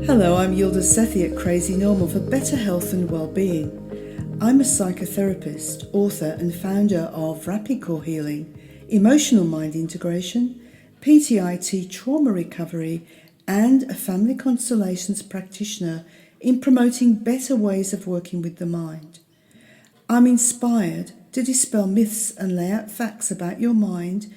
Hello, I'm Yildiz at Crazy Normal for better health and well-being. I'm a psychotherapist, author and founder of Rapid Core Healing, Emotional Mind Integration, PTIT Trauma Recovery, and a family constellations practitioner in promoting better ways of working with the mind. I'm inspired to dispel myths and lay out facts about your mind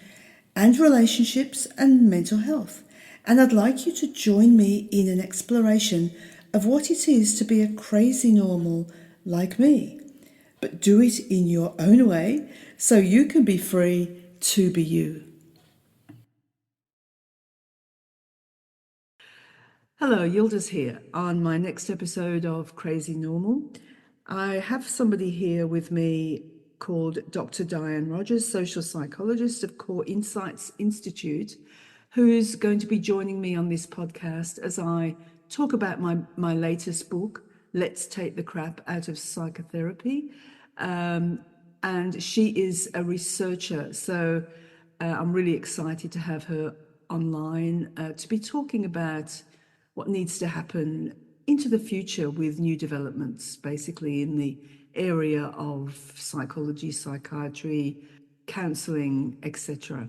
and relationships and mental health. And I'd like you to join me in an exploration of what it is to be a crazy normal like me. But do it in your own way so you can be free to be you. Hello, Yildiz here. On my next episode of Crazy Normal, I have somebody here with me called Dr. Diane Rogers, social psychologist of Core Insights Institute, who's going to be joining me on this podcast as I talk about my latest book, Let's Take the Crap Out of Psychotherapy. And she is a researcher, so I'm really excited to have her online to be talking about what needs to happen into the future with new developments, basically in the area of psychology, psychiatry, counselling, etc.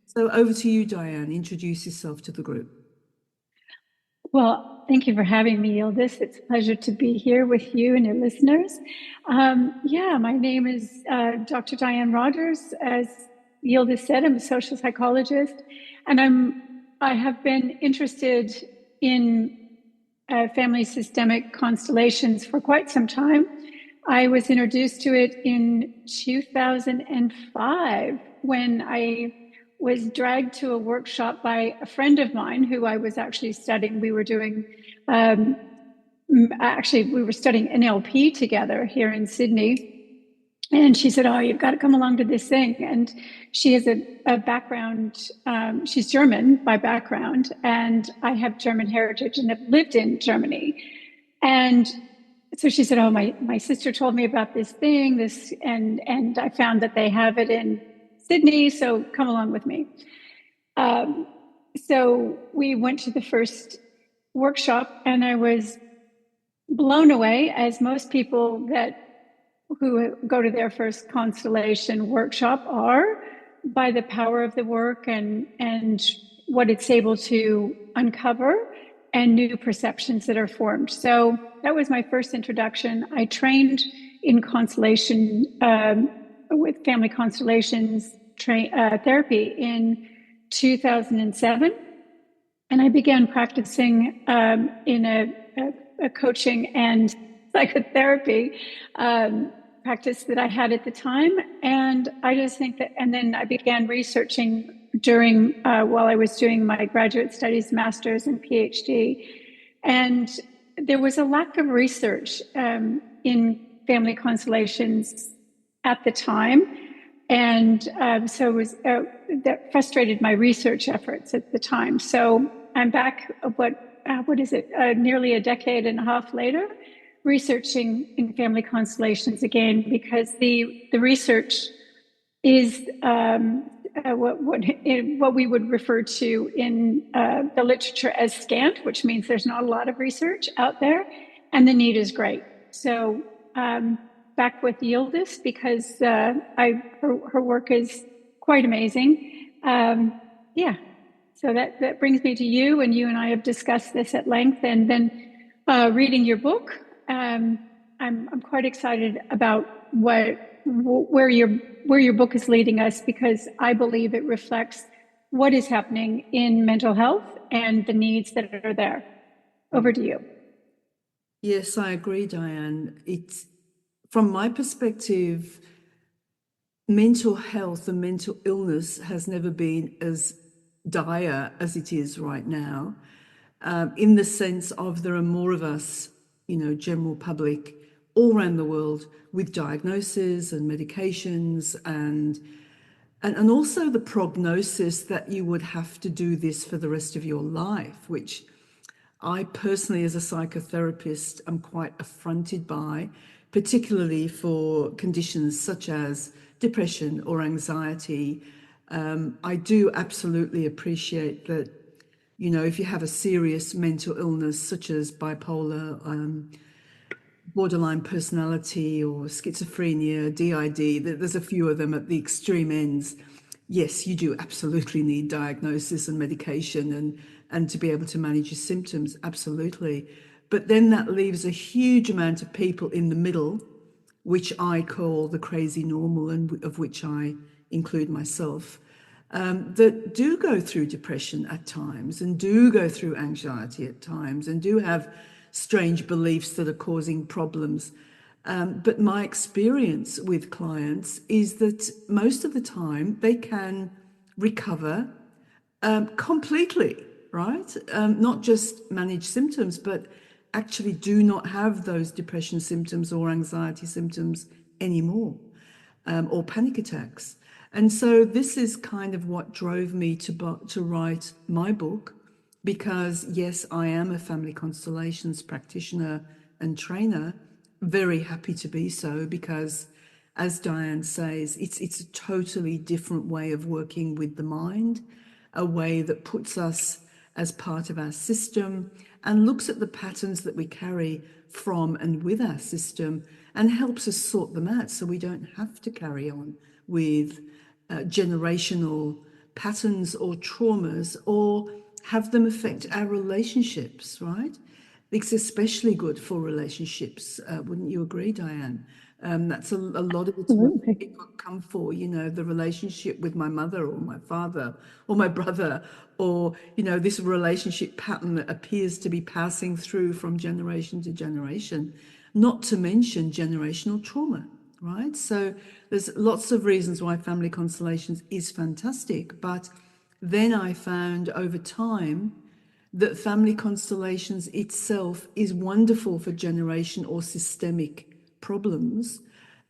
So over to you, Diane. Introduce yourself to the group. Well, thank you for having me, Yildiz. It's a pleasure to be here with you and your listeners. My name is Dr. Diane Rogers. As Yildiz said, I'm a social psychologist, and I have been interested in family systemic constellations for quite some time. I was introduced to it in 2005 when I was dragged to a workshop by a friend of mine who I was actually studying. We were doing, we were studying NLP together here in Sydney. And she said, "Oh, you've got to come along to this thing." And she has a background, she's German by background, and I have German heritage and have lived in Germany. And so she said, "Oh, my sister told me about this thing, and I found that they have it in Sydney, so come along with me." So we went to the first workshop, and I was blown away, as most people who go to their first constellation workshop are, by the power of the work and what it's able to uncover and new perceptions that are formed. So that was my first introduction. I trained in constellation with family constellations therapy in 2007, and I began practicing in a coaching and psychotherapy practice that I had at the time. And I just think that, and then I began researching while I was doing my graduate studies, master's and PhD. And there was a lack of research in family constellations at the time. And so it was, that frustrated my research efforts at the time. So I'm back, what is it, nearly a decade and a half later, researching in family constellations again, because the research is what we would refer to in the literature as scant, which means there's not a lot of research out there, and the need is great. So back with Yildiz, because her work is quite amazing. So that brings me to you, and you and I have discussed this at length, and then reading your book. I'm quite excited about where your book is leading us, because I believe it reflects what is happening in mental health and the needs that are there. Over to you. Yes, I agree, Diane. It's, from my perspective, mental health and mental illness has never been as dire as it is right now, in the sense of there are more of us, general public, all around the world with diagnoses and medications and also the prognosis that you would have to do this for the rest of your life, which I personally, as a psychotherapist, am quite affronted by, particularly for conditions such as depression or anxiety. I do absolutely appreciate that You know, if you have a serious mental illness such as bipolar, borderline personality or schizophrenia, DID, there's a few of them at the extreme ends. Yes, you do absolutely need diagnosis and medication and to be able to manage your symptoms, absolutely. But then that leaves a huge amount of people in the middle, which I call the crazy normal, and of which I include myself, that do go through depression at times and do go through anxiety at times and do have strange beliefs that are causing problems. But my experience with clients is that most of the time they can recover completely, right? Not just manage symptoms, but actually do not have those depression symptoms or anxiety symptoms anymore, or panic attacks. And so this is kind of what drove me to write my book, because yes, I am a family constellations practitioner and trainer, very happy to be so, because as Diane says, it's a totally different way of working with the mind, a way that puts us as part of our system and looks at the patterns that we carry from and with our system and helps us sort them out so we don't have to carry on with generational patterns or traumas or have them affect our relationships, right? It's especially good for relationships. Wouldn't you agree, Diane? That's a lot of it's what Absolutely. people come for, you know, the relationship with my mother or my father or my brother, or, you know, this relationship pattern that appears to be passing through from generation to generation, not to mention generational trauma, right? So there's lots of reasons why family constellations is fantastic. But then I found over time that family constellations itself is wonderful for generation or systemic problems.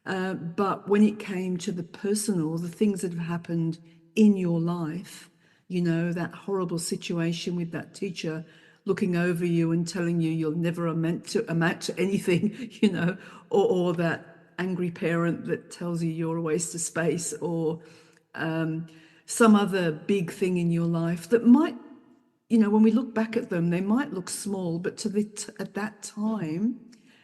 But when it came to the personal, the things that have happened in your life, you know, that horrible situation with that teacher looking over you and telling you you'll never amount to anything, you know, or that angry parent that tells you you're a waste of space, or some other big thing in your life that might, you know, when we look back at them, they might look small, but at that time,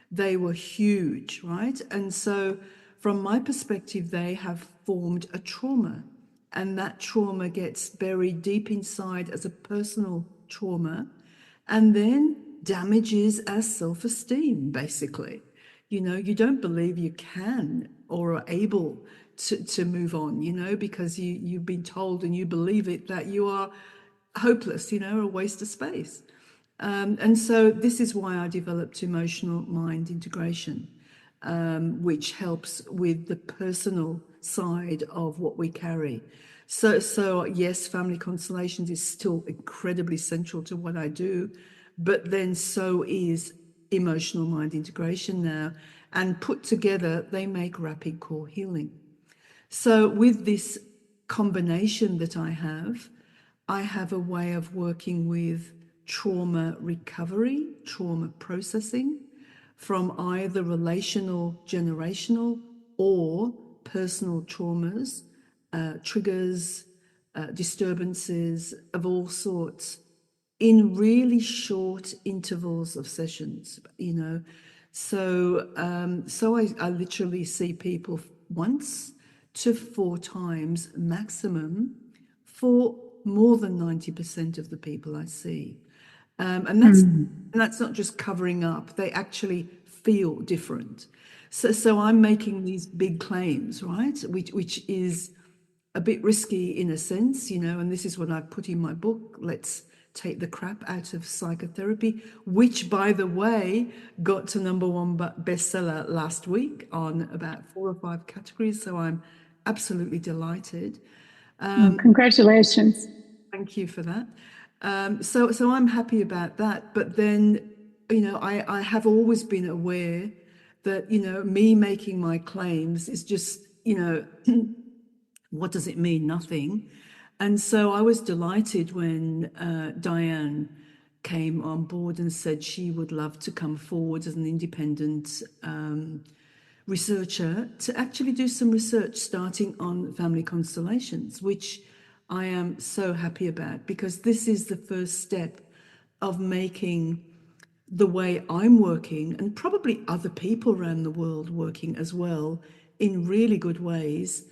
they were huge, right? And so, from my perspective, they have formed a trauma, and that trauma gets buried deep inside as a personal trauma, and then damages our self-esteem, basically. You know, you don't believe you can or are able to move on, you know, because you've been told and you believe it that you are hopeless, you know, a waste of space. And so this is why I developed emotional mind integration, which helps with the personal side of what we carry. So yes, family constellations is still incredibly central to what I do, but then so is emotional mind integration now. And put together, they make rapid core healing. So with this combination that I have a way of working with trauma recovery, trauma processing from either relational, generational, or personal traumas, triggers, disturbances of all sorts in really short intervals of sessions, you know. So I literally see people once to 4 times maximum for more than 90% of the people I see. And that's not just covering up, they actually feel different. So I'm making these big claims, right? Which is a bit risky in a sense, you know, and this is what I've put in my book, Let's Take the Crap Out of Psychotherapy, which, by the way, got to #1 bestseller last week on about 4 or 5 categories. So I'm absolutely delighted. Congratulations. Thank you for that. So I'm happy about that. But then, you know, I have always been aware that, you know, me making my claims is just, you know, what does it mean? Nothing. And so I was delighted when Diane came on board and said she would love to come forward as an independent researcher to actually do some research starting on family constellations, which I am so happy about, because this is the first step of making the way I'm working, and probably other people around the world working as well in really good ways,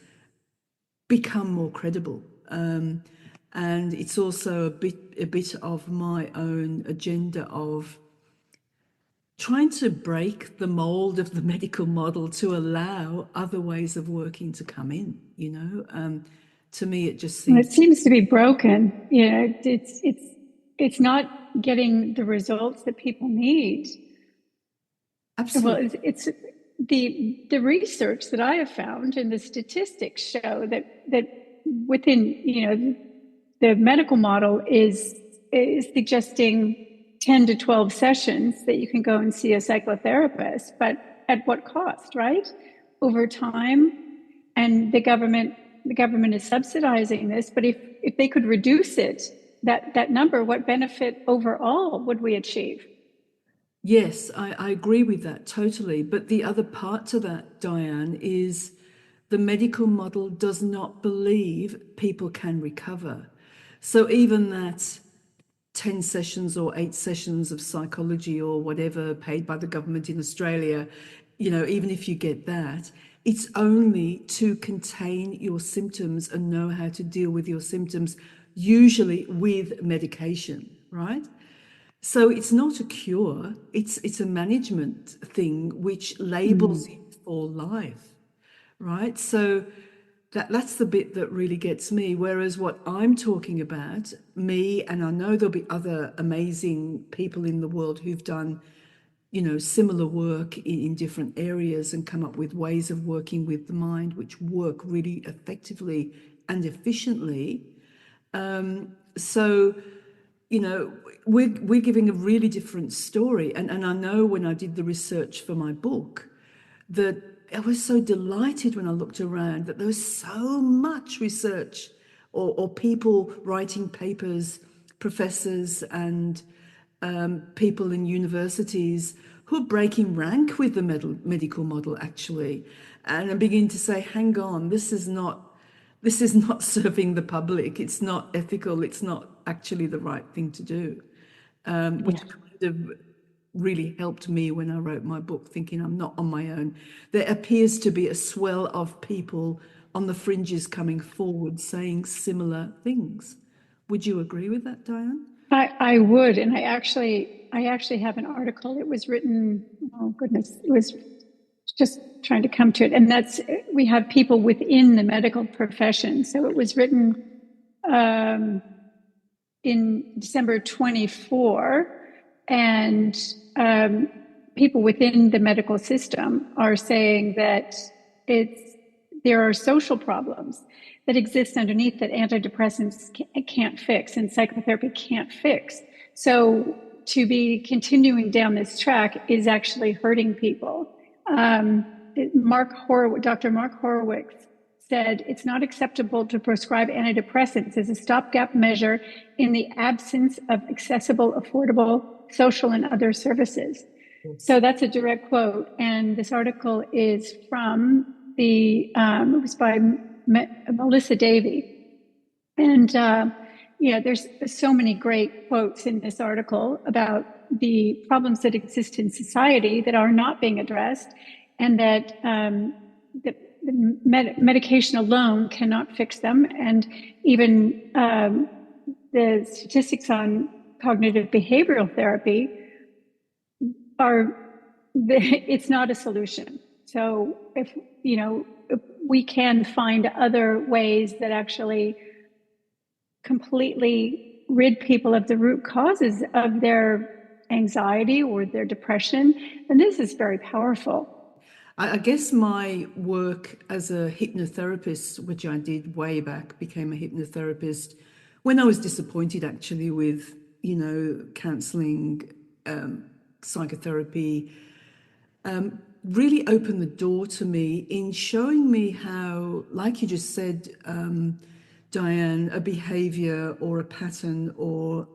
become more credible. And it's also a bit of my own agenda of trying to break the mold of the medical model to allow other ways of working to come in. To me, it just Well, seems it seems to be broken. It's not getting the results that people need. Well, absolutely. it's the research that I have found and the statistics show that within the medical model is suggesting 10 to 12 sessions that you can go and see a psychotherapist, but at what cost, right? Over time, and the government is subsidizing this, but if they could reduce it, that number, what benefit overall would we achieve? Yes, I agree with that totally. But the other part to that, Diane, is the medical model does not believe people can recover. So even that 10 sessions or 8 sessions of psychology or whatever paid by the government in Australia, even if you get that, it's only to contain your symptoms and know how to deal with your symptoms, usually with medication, right? So it's not a cure, it's a management thing which labels Mm. it for life, right? So that's the bit that really gets me. Whereas what I'm talking about, me, and I know there'll be other amazing people in the world who've done, similar work in different areas and come up with ways of working with the mind which work really effectively and efficiently. So we're giving a really different story. And I know when I did the research for my book that I was so delighted when I looked around that there was so much research or people writing papers, professors and people in universities who are breaking rank with the medical model actually. And I'm beginning to say, hang on, this is not serving the public. It's not ethical. It's not actually the right thing to do, which Yeah. kind of really helped me when I wrote my book, thinking I'm not on my own. There appears to be a swell of people on the fringes coming forward saying similar things. Would you agree with that, Diane? I would, and I actually have an article. It was written, oh goodness, it was just trying to come to it, and that's we have people within the medical profession. So it was written in December 24, and people within the medical system are saying that there are social problems that exist underneath that antidepressants can't fix and psychotherapy can't fix. So to be continuing down this track is actually hurting people. Dr. Mark Horowitz said it's not acceptable to prescribe antidepressants as a stopgap measure in the absence of accessible, affordable social and other services. Yes. So that's a direct quote. And this article is from it was by Melissa Davey. And, there's so many great quotes in this article about the problems that exist in society that are not being addressed, and that the medication alone cannot fix them. And even the statistics on cognitive behavioral therapy it's not a solution. So if we can find other ways that actually completely rid people of the root causes of their anxiety or their depression, and this is very powerful. I guess my work as a hypnotherapist, which I did way back, became a hypnotherapist when I was disappointed actually with, counseling, psychotherapy, really opened the door to me in showing me how, like you just said, Diane, a behavior or a pattern or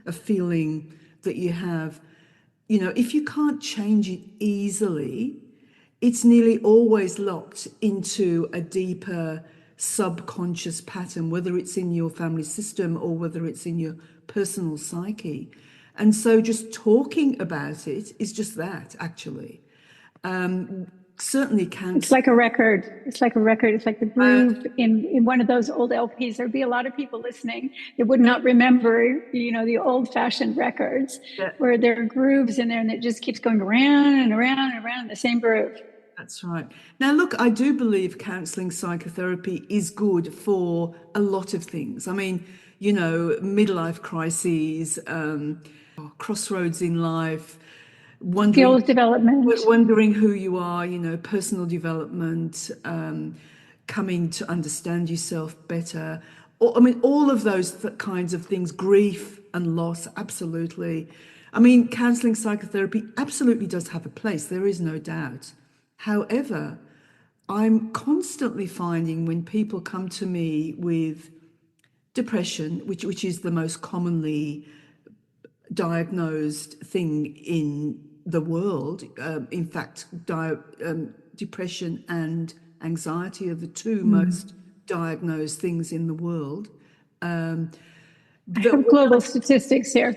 a feeling that you have, if you can't change it easily, it's nearly always locked into a deeper subconscious pattern, whether it's in your family system or whether it's in your personal psyche. And so just talking about it is just that, actually. Certainly It's cancer. like a record. It's like a record. It's like the groove in one of those old LPs. There'd be a lot of people listening that would not remember, the old-fashioned records Yeah, where there are grooves in there and it just keeps going around and around and around the same groove. that's right. Now, look, I do believe counseling psychotherapy is good for a lot of things. I mean, midlife crises, crossroads in life, wondering Skills development. wondering who you are, personal development, coming to understand yourself better. I mean, all of those kinds of things, grief and loss, absolutely. I mean, counseling psychotherapy absolutely does have a place. There is no doubt. However, I'm constantly finding when people come to me with depression, which is the most commonly diagnosed thing in the world. In fact, depression and anxiety are the two most diagnosed things in the world. I have global statistics here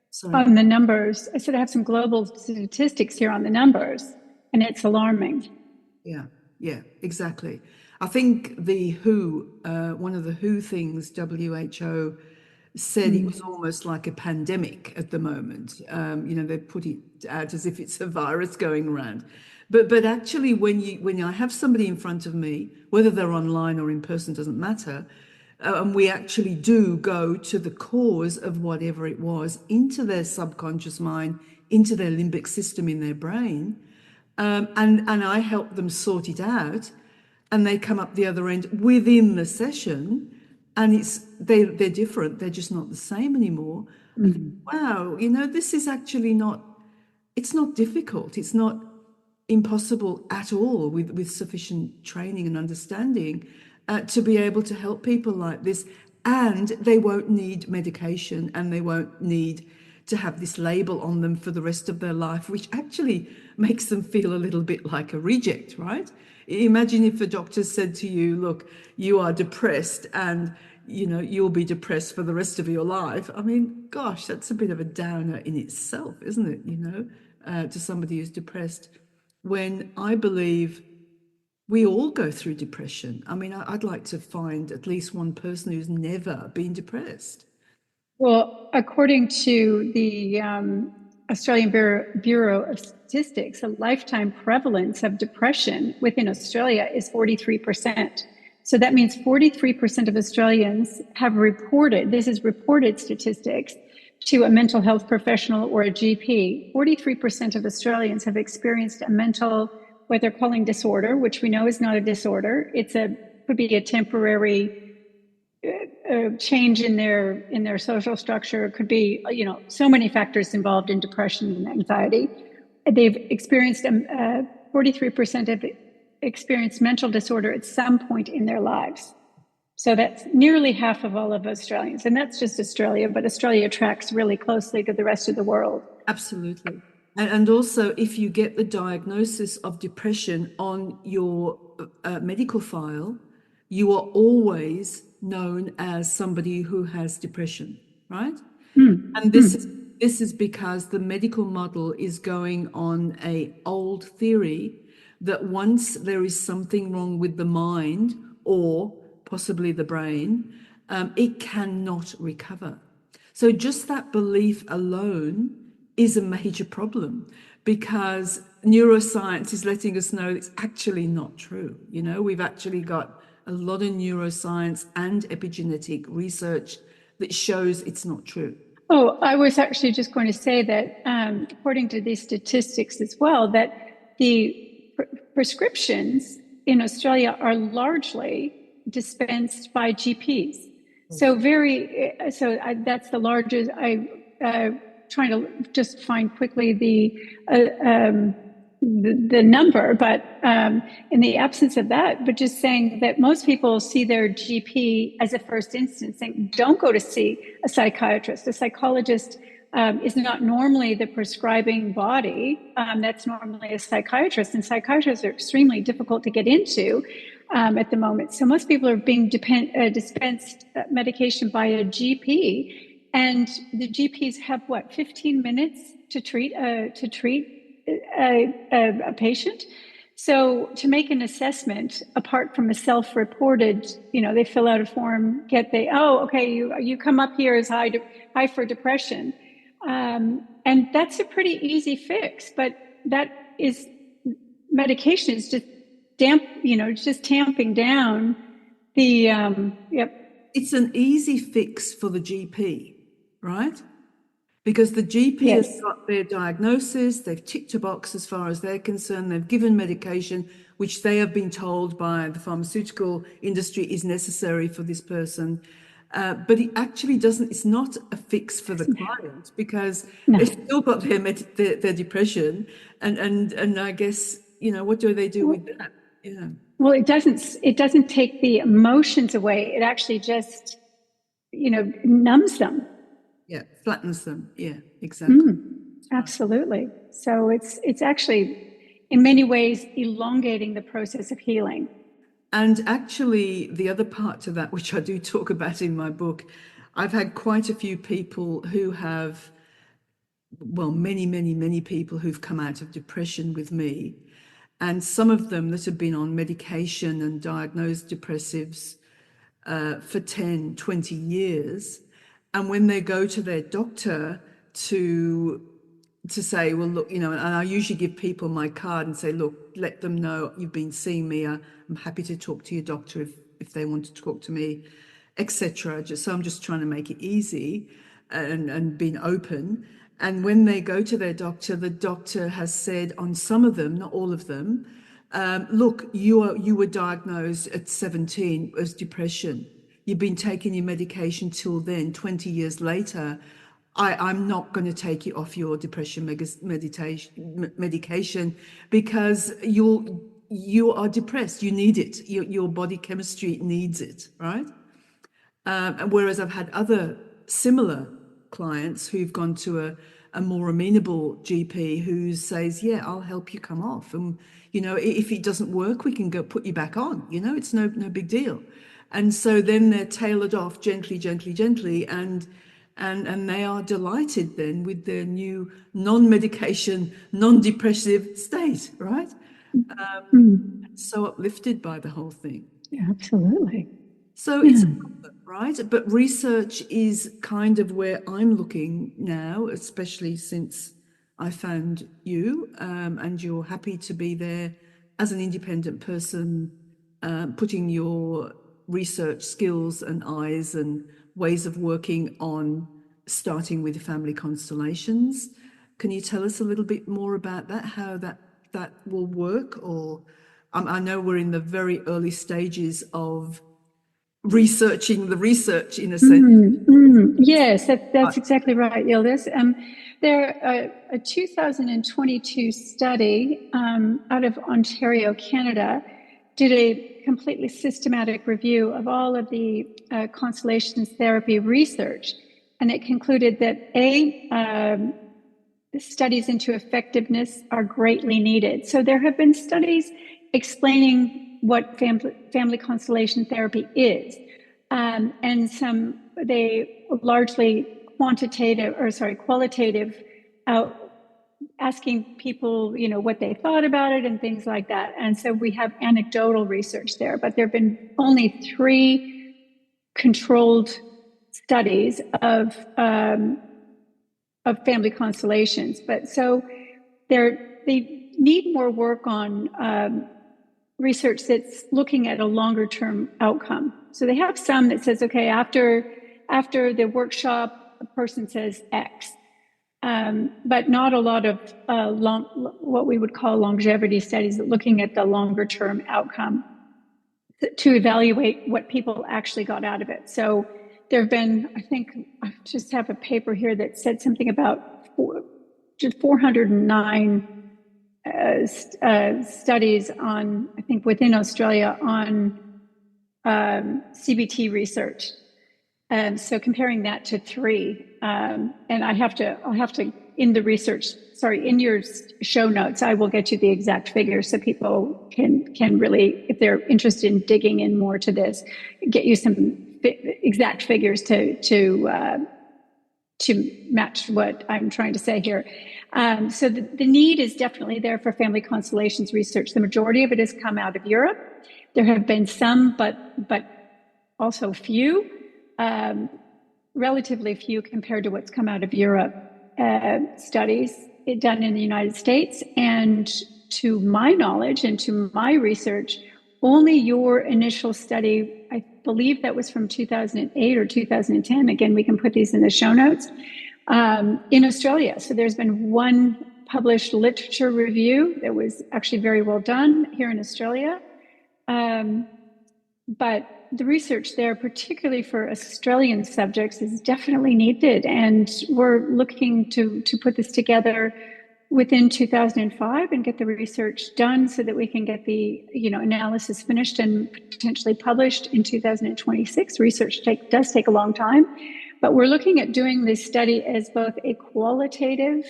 Sorry. on the numbers. I said I have some global statistics here on the numbers, and it's alarming. Yeah, exactly. I think the WHO, one of the WHO things, WHO said it was almost like a pandemic at the moment. They put it out as if it's a virus going around. But actually, when I have somebody in front of me, whether they're online or in person, doesn't matter, and we actually do go to the cause of whatever it was into their subconscious mind, into their limbic system in their brain, and I help them sort it out, and they come up the other end within the session, and they're different. They're just not the same anymore. I think, wow, this is actually not. It's not difficult. It's not impossible at all with sufficient training and understanding to be able to help people like this. And they won't need medication, and they won't need to have this label on them for the rest of their life, which actually makes them feel a little bit like a reject, right? Imagine if a doctor said to you, look, you are depressed and you'll be depressed for the rest of your life. I mean, gosh, that's a bit of a downer in itself, isn't it? To somebody who's depressed, when I believe we all go through depression. I mean, I'd like to find at least one person who's never been depressed. Well, according to the Australian Bureau of Statistics, the lifetime prevalence of depression within Australia is 43%. So that means 43% of Australians have reported, this is reported statistics, to a mental health professional or a GP. 43% of Australians have experienced a mental, what they're calling disorder, which we know is not a disorder. Could be a temporary change in their social structure. It could be, so many factors involved in depression and anxiety. They've experienced 43% have experienced mental disorder at some point in their lives. So that's nearly half of all of Australians. And that's just Australia, but Australia tracks really closely to the rest of the world. Absolutely. And also, if you get the diagnosis of depression on your medical file, you are always known as somebody who has depression, right? And this is because the medical model is going on a old theory that once there is something wrong with the mind or possibly the brain, it cannot recover. So just that belief alone is a major problem, because neuroscience is letting us know it's actually not true. We've actually got a lot of neuroscience and epigenetic research that shows it's not true. Oh, I was actually just going to say that according to these statistics as well, that the prescriptions in Australia are largely dispensed by GPs. So that's the largest. Trying to just find quickly the number, but in the absence of that, but just saying that most people see their GP as a first instance, saying don't go to see a psychiatrist. A psychologist is not normally the prescribing body. That's normally a psychiatrist, and psychiatrists are extremely difficult to get into. at the moment. So most people are being dispensed medication by a GP, and the GPs have 15 minutes to treat a patient. So to make an assessment, apart from a self-reported, they fill out a form, you come up here as high for depression. And that's a pretty easy fix, but medication is just just tamping down the, It's an easy fix for the GP, right? Because the GP Yes. has got their diagnosis, they've ticked a box as far as they're concerned, they've given medication, which they have been told by the pharmaceutical industry is necessary for this person. But it actually it's not a fix for the client, because they've still got their depression. And I guess, what do they do with that? Yeah. Well, it doesn't take the emotions away. It actually just, numbs them. Yeah, flattens them. Yeah, exactly. Absolutely. So it's actually, in many ways, elongating the process of healing. And actually, the other part to that, which I do talk about in my book, I've had quite a few people who have, many, many, many people who've come out of depression with me. And some of them that have been on medication and diagnosed depressives for 10, 20 years. And when they go to their doctor to say, well, look, and I usually give people my card and say, look, let them know you've been seeing me. I'm happy to talk to your doctor if they want to talk to me, etc. So I'm just trying to make it easy and being open. And when they go to their doctor, the doctor has said on some of them, not all of them, look, you were diagnosed at 17 as depression. You've been taking your medication till then. 20 years later, I'm not going to take you off your depression medication because you are depressed. You need it. Your body chemistry needs it, right? And whereas I've had other similar clients who've gone to a more amenable GP who says, yeah, I'll help you come off. And, if it doesn't work, we can go put you back on. It's no big deal. And so then they're tailored off gently, gently, gently. And they are delighted then with their new non-medication, non-depressive state, right? So uplifted by the whole thing. Yeah, absolutely. So it's right, but research is kind of where I'm looking now, especially since I found you, and you're happy to be there as an independent person, putting your research skills and eyes and ways of working on starting with family constellations. Can you tell us a little bit more about that, how that will work? Or I know we're in the very early stages of researching the research in a sense. Yes, that's exactly right, Yildiz. There a 2022 study out of Ontario, Canada, did a completely systematic review of all of the constellations therapy research, and it concluded that studies into effectiveness are greatly needed. So there have been studies explaining what family constellation therapy is, and they largely qualitative, asking people, what they thought about it and things like that. And so we have anecdotal research there, but there have been only 3 controlled studies of family constellations. But so they need more work on research that's looking at a longer term outcome. So they have some that says, okay, after the workshop, a person says X, but not a lot of what we would call longevity studies looking at the longer term outcome to evaluate what people actually got out of it. So there have been, I think, I just have a paper here that said something about 409 studies on, I think, within Australia on CBT research. So comparing that to 3, and I'll have to in the research, in your show notes, I will get you the exact figures so people can really, if they're interested in digging in more to this, get you some exact figures to match what I'm trying to say here. So the need is definitely there for family constellations research. The majority of it has come out of Europe. There have been some, but also few, relatively few compared to what's come out of Europe, studies done in the United States. And to my knowledge and to my research, only your initial study, I believe that was from 2008 or 2010. Again, we can put these in the show notes, in Australia. So there's been one published literature review that was actually very well done here in Australia. But the research there, particularly for Australian subjects, is definitely needed. And we're looking to put this together within 2005 and get the research done so that we can get the analysis finished and potentially published in 2026. Research does take a long time, but we're looking at doing this study as both a qualitative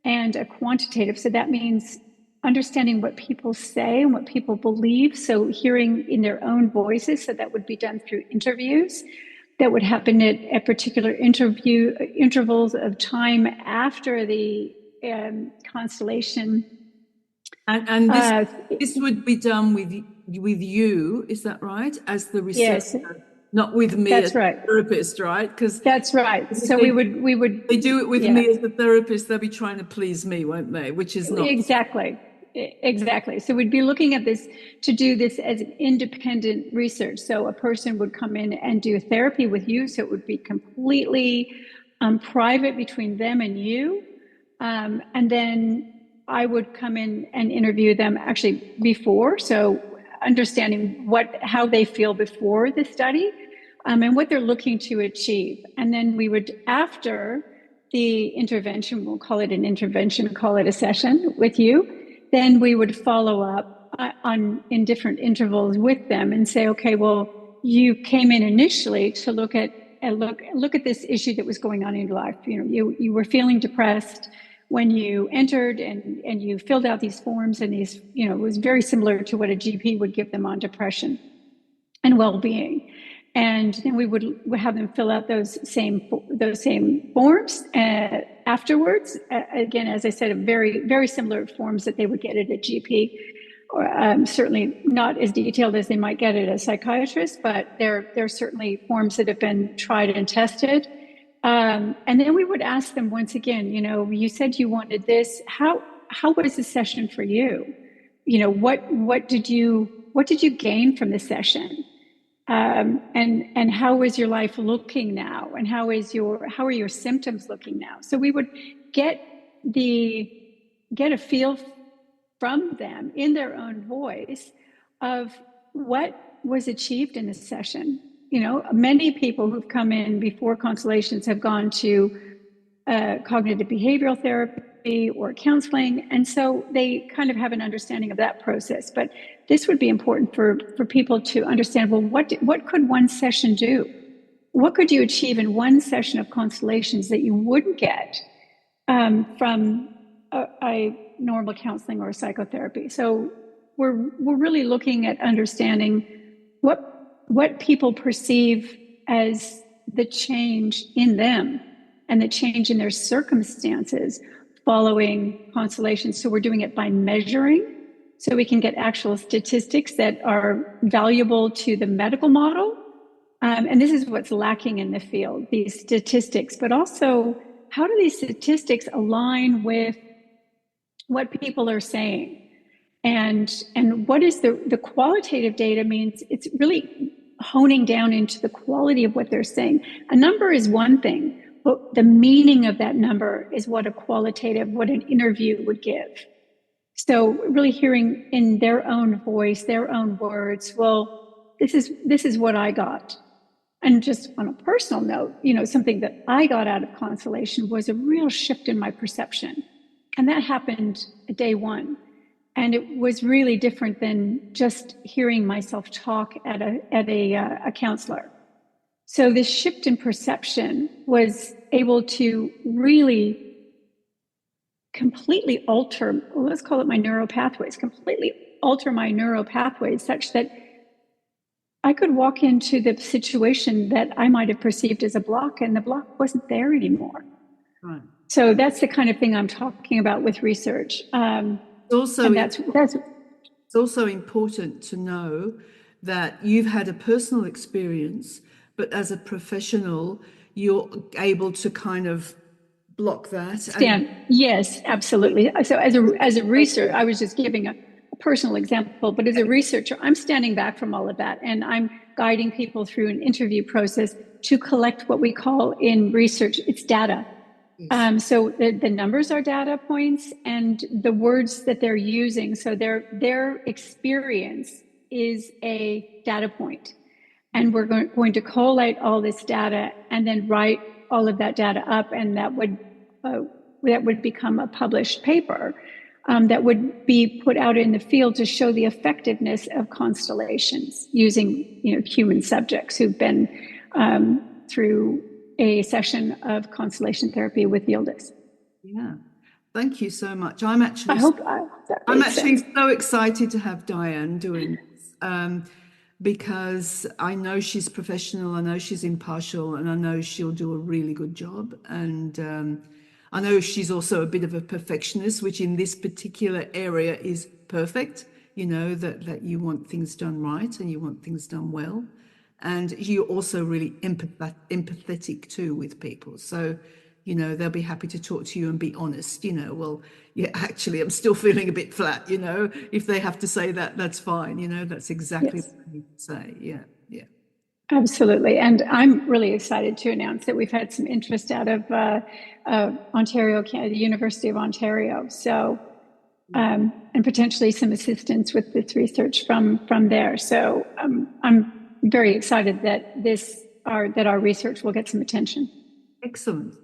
and a quantitative. So that means understanding what people say and what people believe. So hearing in their own voices. So that would be done through interviews that would happen at particular intervals of time after the constellation. And this would be done with you, is that right? As the researcher, yes, not with me that's as right. a therapist, right? Because that's right. So we would they do it with me as a therapist, they'll be trying to please me, won't they? Which is not exactly. So we'd be looking at this to do this as an independent research. So a person would come in and do therapy with you. So it would be completely private between them and you. And then I would come in and interview them actually before. So understanding how they feel before the study, and what they're looking to achieve. And then we would, after the intervention, we'll call it an intervention, call it a session with you, then we would follow up in different intervals with them and say, okay, well, you came in initially to look at this issue that was going on in your life. You were feeling depressed when you entered, and you filled out these forms, and these, it was very similar to what a GP would give them on depression and well-being. And then we would have them fill out those same forms afterwards. Again, as I said, very, very similar forms that they would get at a GP, or certainly not as detailed as they might get at a psychiatrist, but they're certainly forms that have been tried and tested. And then we would ask them once again, you said you wanted this. How was the session for you? What did you gain from the session? And how is your life looking now? And how are your symptoms looking now? So we would get a feel from them in their own voice of what was achieved in this session. Many people who've come in before constellations have gone to cognitive behavioral therapy or counseling. And so they kind of have an understanding of that process. But this would be important for people to understand, well, what could one session do? What could you achieve in one session of constellations that you wouldn't get from a normal counseling or psychotherapy? So we're really looking at understanding what people perceive as the change in them and the change in their circumstances following constellations. So we're doing it by measuring, so we can get actual statistics that are valuable to the medical model. And this is what's lacking in the field, these statistics, but also how do these statistics align with what people are saying? And what is the qualitative data means? It's really honing down into the quality of what they're saying. A number is one thing, but the meaning of that number is what an interview would give. So really hearing in their own voice, their own words, well, this is what I got. And just on a personal note, something that I got out of constellation was a real shift in my perception. And that happened day one. And it was really different than just hearing myself talk at a counselor. So this shift in perception was able to really completely alter, let's call it my neural pathways, completely alter my neural pathways such that I could walk into the situation that I might have perceived as a block, and the block wasn't there anymore. Right. So that's the kind of thing I'm talking about with research. Also, it's also important to know that you've had a personal experience, but as a professional, you're able to kind of block that. Yes, absolutely. So as a researcher, I was just giving a personal example, but as a researcher, I'm standing back from all of that, and I'm guiding people through an interview process to collect what we call in research, it's data. Yes. So the numbers are data points, and the words that they're using, so their experience is a data point. And we're going to collate all this data and then write all of that data up, and that would become a published paper that would be put out in the field to show the effectiveness of constellations using human subjects who've been through a session of constellation therapy with yildiz. Yeah, thank you so much. I'm actually so excited to have Diane doing this, because I know she's professional, I know she's impartial, and I know she'll do a really good job. And I know she's also a bit of a perfectionist, which in this particular area is perfect, that you want things done right and you want things done well. And you're also really empathetic too with people. So, they'll be happy to talk to you and be honest, well, yeah, actually, I'm still feeling a bit flat, if they have to say that, that's fine. That's exactly what I need to say. Yeah. Yeah. Absolutely. And I'm really excited to announce that we've had some interest out of Ontario, Canada, the University of Ontario. So, and potentially some assistance with this research from there. So I'm very excited that our research will get some attention. Excellent.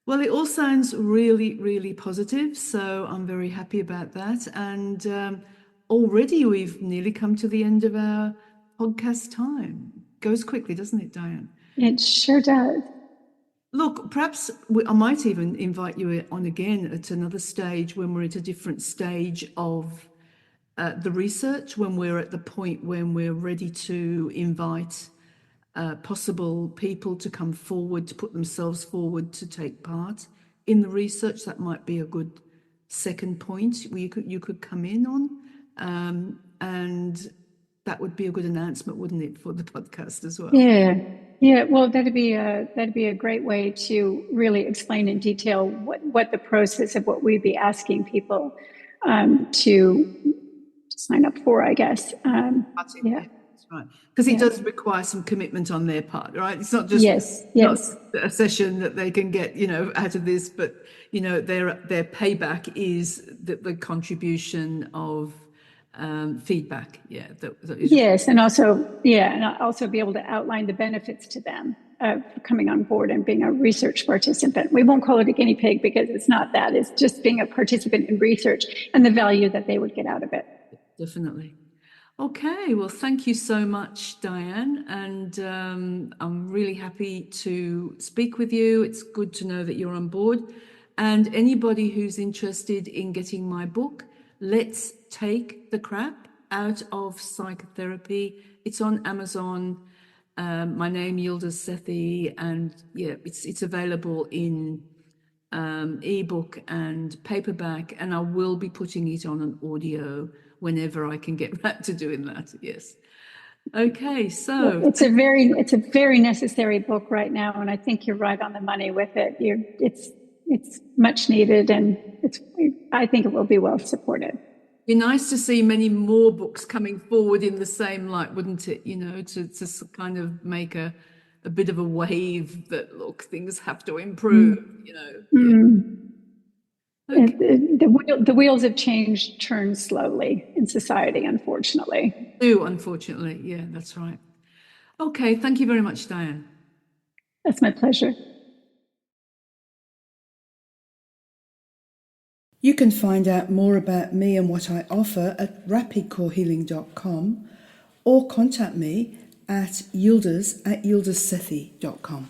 Well, it all sounds really, really positive. So I'm very happy about that. And already we've nearly come to the end of our podcast time. Goes quickly, doesn't it, Diane? It sure does. Look, perhaps I might even invite you on again at another stage when we're at a different stage of the research, when we're at the point when we're ready to invite possible people to come forward, to put themselves forward to take part in the research. That might be a good second point where you could come in on, and that would be a good announcement, wouldn't it, for the podcast as well? Yeah. Well, that'd be a great way to really explain in detail what the process of what we'd be asking people to sign up for, I guess. Yeah. That's right. Because it does require some commitment on their part, right? It's not just not a session that they can get, out of this, but their payback is the contribution of feedback. Yeah. Yes, and also be able to outline the benefits to them of coming on board and being a research participant. We won't call it a guinea pig because it's not that. It's just being a participant in research and the value that they would get out of it. Definitely. Okay, well, thank you so much, Diane. And I'm really happy to speak with you. It's good to know that you're on board. And anybody who's interested in getting my book, Let's Take the Crap Out of Psychotherapy. It's on Amazon. My name, Yildiz Sethi, and it's available in ebook and paperback, and I will be putting it on an audio whenever I can get back to doing that. Yes. Okay, so it's a very necessary book right now, and I think you're right on the money with it. It's much needed, and I think it will be well supported. Be nice to see many more books coming forward in the same light, wouldn't it? To kind of make a bit of a wave that, look, things have to improve. Okay. The wheels of change turn slowly in society, unfortunately. Unfortunately, yeah, that's right. Okay, thank you very much, Diane. That's my pleasure. You can find out more about me and what I offer at rapidcorehealing.com or contact me at yildiz@yildizsethi.com.